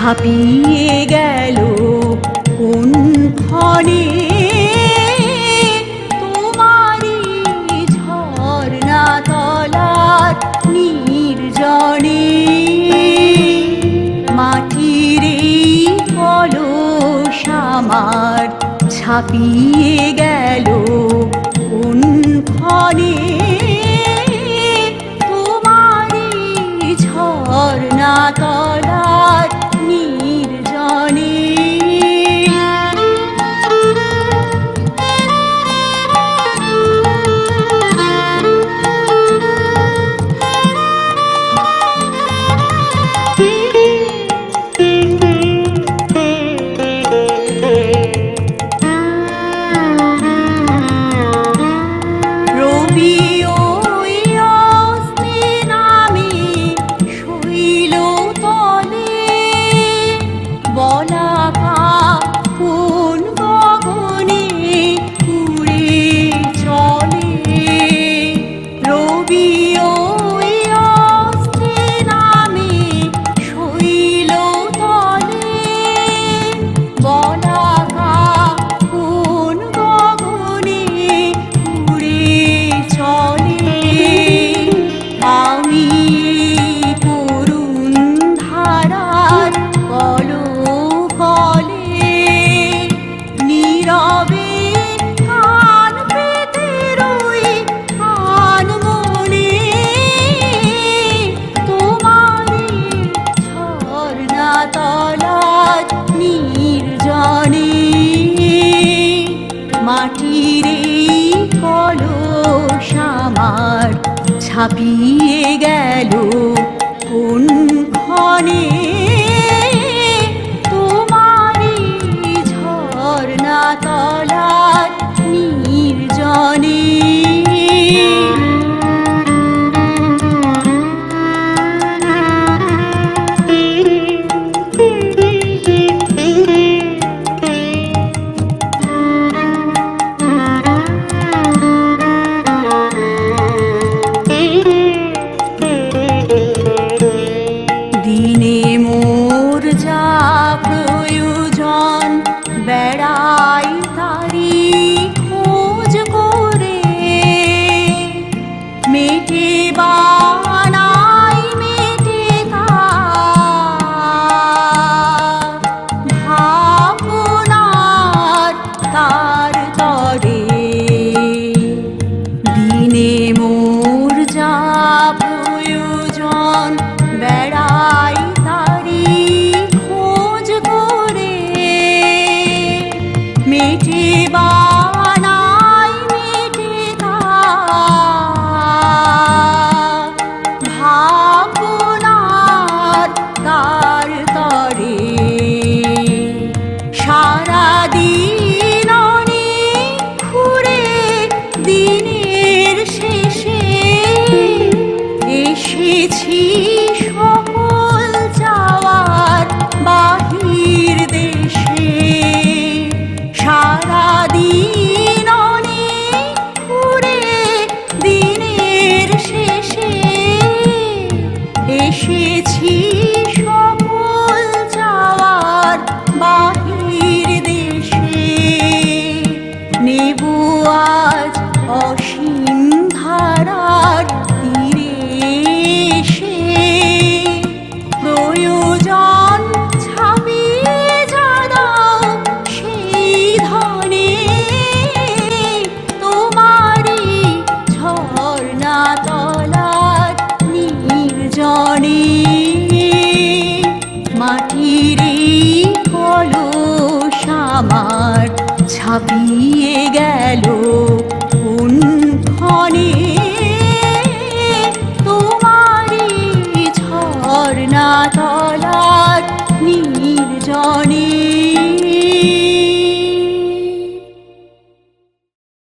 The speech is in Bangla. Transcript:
ছাপিয়ে গেল কোন ক্ষণে তোমারি ঝর্ণা তলার নির্জনে। মাটির এই কলস আমার ছাপিয়ে গেল কোন ক্ষণে তোমারি ঝর্ণা তলার নির্জনে। মাটির এই কলস আমার ছাপিয়ে গেল কোন ক্ষণে তোমারি ঝর্ণা তলার নির্জনে। দিনে মোর যা প্রয়োজন বেড়াই তারি খোঁজ করে, মেটে বানাই মেটে ভাবনার তার তরে। দিনে মোর যা প্রয়োজন বেড়াই তারি খোঁজ করে, মেটে বানাই মেটে ভাবনার তার তরে। সারাদিন অনেক ঘুরে দিনের শেষে এসেছি সকল যাওয়ার বাহির দেশে। সারাদিন অনেক ঘুরে দিনের শেষে এসেছি সকল যাওয়ার বাহির দেশে। নেব আজ অসীম ধারার তীরে এসে প্রয়োজন ছাপিয়ে যা দাও সেই ধনে তোমারি ঝর্ণা তলার নির্জনে। মাটির এই কলস আমার ছাপিয়ে গেল কোন ক্ষণে তোমারি ঝর্ণা তলার নির্জনে।